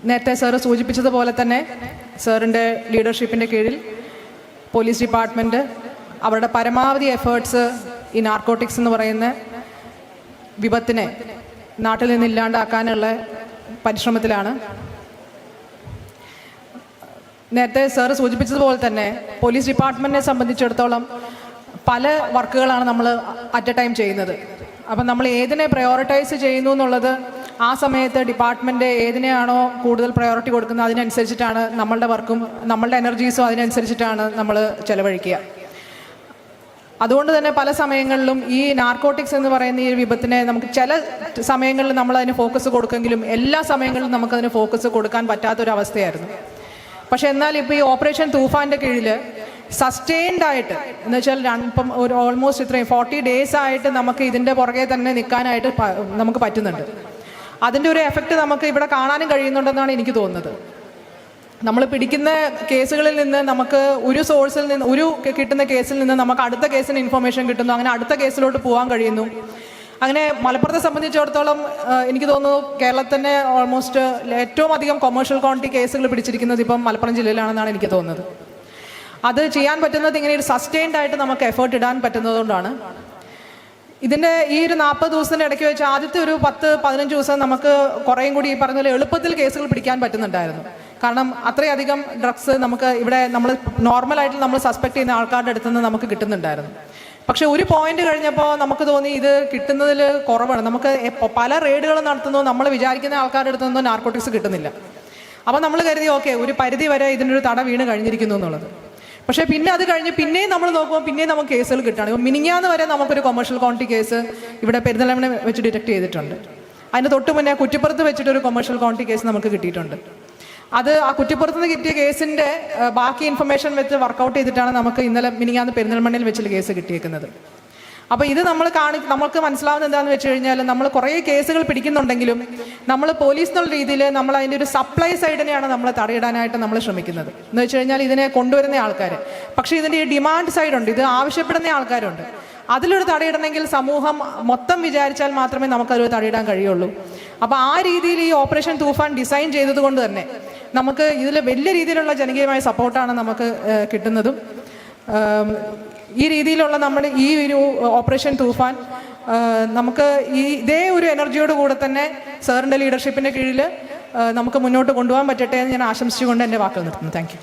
നേരത്തെ സാറ് സൂചിപ്പിച്ചതുപോലെ തന്നെ സാറിൻ്റെ ലീഡർഷിപ്പിൻ്റെ കീഴിൽ പോലീസ് ഡിപ്പാർട്ട്മെൻറ്റ് അവരുടെ പരമാവധി എഫേർട്സ് ഈ നാർക്കോട്ടിക്സ് എന്ന് പറയുന്ന വിപത്തിനെ നാട്ടിൽ നിന്ന് ഇല്ലാണ്ടാക്കാനുള്ള പരിശ്രമത്തിലാണ്. നേരത്തെ സാറ് സൂചിപ്പിച്ചതുപോലെ തന്നെ പോലീസ് ഡിപ്പാർട്ട്മെൻറ്റിനെ സംബന്ധിച്ചിടത്തോളം പല വർക്കുകളാണ് നമ്മൾ അറ്റ് എ ടൈം ചെയ്യുന്നത്. അപ്പം നമ്മൾ ഏതിനെ പ്രയോറിറ്റൈസ് ചെയ്യുന്നു എന്നുള്ളത് ആ സമയത്ത് ഡിപ്പാർട്ട്മെൻറ്റ് ഏതിനെയാണോ കൂടുതൽ പ്രയോറിറ്റി കൊടുക്കുന്നത് അതിനനുസരിച്ചിട്ടാണ് നമ്മളുടെ വർക്കും നമ്മളുടെ എനർജീസും അതിനനുസരിച്ചിട്ടാണ് നമ്മൾ ചെലവഴിക്കുക. അതുകൊണ്ട് തന്നെ പല സമയങ്ങളിലും ഈ നാർക്കോട്ടിക്സ് എന്ന് പറയുന്ന ഈ വിപത്തിനെ നമുക്ക് ചില സമയങ്ങളിൽ നമ്മൾ അതിന് ഫോക്കസ് കൊടുക്കെങ്കിലും എല്ലാ സമയങ്ങളിലും നമുക്കതിന് ഫോക്കസ് കൊടുക്കാൻ പറ്റാത്തൊരവസ്ഥയായിരുന്നു. പക്ഷെ എന്നാൽ ഇപ്പോൾ ഈ ഓപ്പറേഷൻ തൂഫാൻ്റെ കീഴിൽ സസ്റ്റെയിൻഡ് ആയിട്ട് എന്ന് വെച്ചാൽ ഇപ്പം ഒരു ഓൾമോസ്റ്റ് ഇത്രയും 40 days ആയിട്ട് നമുക്ക് ഇതിൻ്റെ പുറകെ തന്നെ നിൽക്കാനായിട്ട് നമുക്ക് പറ്റുന്നുണ്ട്. അതിൻ്റെ ഒരു എഫക്റ്റ് നമുക്ക് ഇവിടെ കാണാനും കഴിയുന്നുണ്ടെന്നാണ് എനിക്ക് തോന്നുന്നത്. നമ്മൾ പിടിക്കുന്ന കേസുകളിൽ നിന്ന് നമുക്ക് ഒരു സോഴ്സിൽ നിന്ന് കിട്ടുന്ന കേസിൽ നിന്ന് നമുക്ക് അടുത്ത കേസിന് ഇൻഫർമേഷൻ കിട്ടുന്നു, അങ്ങനെ അടുത്ത കേസിലോട്ട് പോകാൻ കഴിയുന്നു. അങ്ങനെ മലപ്പുറത്തെ സംബന്ധിച്ചിടത്തോളം എനിക്ക് തോന്നുന്നു കേരളത്തിൻ്റെ ഓൾമോസ്റ്റ് ഏറ്റവും അധികം കൊമേഴ്ഷ്യൽ ക്വാണ്ടിറ്റി കേസുകൾ പിടിച്ചിരിക്കുന്നത് ഇപ്പം മലപ്പുറം ജില്ലയിലാണെന്നാണ് എനിക്ക് തോന്നുന്നത്. അത് ചെയ്യാൻ പറ്റുന്നത് ഇങ്ങനെ ഒരു സസ്റ്റെയിൻഡ് ആയിട്ട് നമുക്ക് എഫേർട്ട് ഇടാൻ പറ്റുന്നതുകൊണ്ടാണ്. ഇതിൻ്റെ ഈ ഒരു 40 ദിവസത്തിൻ്റെ ഇടയ്ക്ക് വെച്ച് ആദ്യത്തെ ഒരു 10-15 ദിവസം നമുക്ക് കുറേയും കൂടി ഈ പറഞ്ഞ പോലെ എളുപ്പത്തിൽ കേസുകൾ പിടിക്കാൻ പറ്റുന്നുണ്ടായിരുന്നു. കാരണം അത്രയധികം ഡ്രഗ്സ് നമുക്ക് ഇവിടെ നമ്മൾ നോർമലായിട്ട് നമ്മൾ സസ്പെക്ട് ചെയ്യുന്ന ആൾക്കാരുടെ അടുത്ത് നിന്ന് നമുക്ക് കിട്ടുന്നുണ്ടായിരുന്നു. പക്ഷെ ഒരു പോയിന്റ് കഴിഞ്ഞപ്പോൾ നമുക്ക് തോന്നി ഇത് കിട്ടുന്നതിൽ കുറവാണ്. നമുക്ക് പല റെയ്ഡുകൾ നടത്തുന്നു, നമ്മൾ വിചാരിക്കുന്ന ആൾക്കാരുടെ അടുത്ത് നിന്നും നാർക്കോട്ടിക്സ് കിട്ടുന്നില്ല. അപ്പോൾ നമ്മൾ കരുതി ഓക്കെ ഒരു പരിധി വരെ ഇതിനൊരു തട വീണ് കഴിഞ്ഞിരിക്കുന്നു എന്നുള്ളത്. പക്ഷേ പിന്നെ അത് കഴിഞ്ഞ് പിന്നെയും നമ്മൾ നോക്കുമ്പോൾ പിന്നെയും നമുക്ക് കേസുകൾ കിട്ടുകയാണ്. ഇപ്പോൾ മിനിഞ്ഞാന്ന് വരെ നമുക്കൊരു കൊമേഴ്ഷ്യൽ ക്വാണ്ടിറ്റി കേസ് ഇവിടെ പെരിന്തൽമണ്ണ വെച്ച് ഡിറ്റക്ട് ചെയ്തിട്ടുണ്ട്. അതിന് തൊട്ട് മുന്നേ കുറ്റിപ്പുറത്ത് വെച്ചിട്ടൊരു കൊമേഴ്ഷ്യൽ ക്വാണ്ടിറ്റി കേസ് നമുക്ക് കിട്ടിയിട്ടുണ്ട്. അത് ആ കുറ്റിപ്പുറത്ത് നിന്ന് കിട്ടിയ കേസിൻ്റെ ബാക്കി ഇൻഫർമേഷൻ വെച്ച് വർക്കൗട്ട് ചെയ്തിട്ടാണ് നമുക്ക് ഇന്നലെ മിനിഞ്ഞാന്ന് പെരിന്തൽമണ്ണയിൽ വെച്ചുള്ള കേസ് കിട്ടിയേക്കുന്നത്. അപ്പോൾ ഇത് നമ്മൾക്ക് മനസ്സിലാവുന്നത് എന്താണെന്ന് വെച്ച് കഴിഞ്ഞാൽ നമ്മൾ കുറേ കേസുകൾ പിടിക്കുന്നുണ്ടെങ്കിലും നമ്മൾ പോലീസ് എന്നുള്ള രീതിയിൽ നമ്മൾ അതിൻ്റെ ഒരു സപ്ലൈ സൈഡിനെയാണ് നമ്മൾ തടയിടാനായിട്ട് നമ്മൾ ശ്രമിക്കുന്നത്. എന്ന് വെച്ച് കഴിഞ്ഞാൽ ഇതിനെ കൊണ്ടുവരുന്ന ആൾക്കാർ, പക്ഷേ ഇതിൻ്റെ ഈ ഡിമാൻഡ് സൈഡുണ്ട്, ഇത് ആവശ്യപ്പെടുന്ന ആൾക്കാരുണ്ട്. അതിലൊരു തടയിടണമെങ്കിൽ സമൂഹം മൊത്തം വിചാരിച്ചാൽ മാത്രമേ നമുക്കതൊരു തടയിടാൻ കഴിയുള്ളൂ. അപ്പോൾ ആ രീതിയിൽ ഈ ഓപ്പറേഷൻ തൂഫാൻ ഡിസൈൻ ചെയ്തത് കൊണ്ട് തന്നെ നമുക്ക് ഇതിൽ വലിയ രീതിയിലുള്ള ജനകീയമായ സപ്പോർട്ടാണ് നമുക്ക് കിട്ടുന്നതും. ഈ രീതിയിലുള്ള നമ്മുടെ ഈ ഒരു ഓപ്പറേഷൻ തൂഫാൻ നമുക്ക് ഇതേ ഒരു എനർജിയോട് കൂടെ തന്നെ സാറിൻ്റെ ലീഡർഷിപ്പിൻ്റെ കീഴിൽ നമുക്ക് മുന്നോട്ട് കൊണ്ടുപോകാൻ പറ്റട്ടെ എന്ന് ഞാൻ ആശംസിച്ചുകൊണ്ട് എൻ്റെ വാക്കുകൾ നിർത്തുന്നു. Thank you.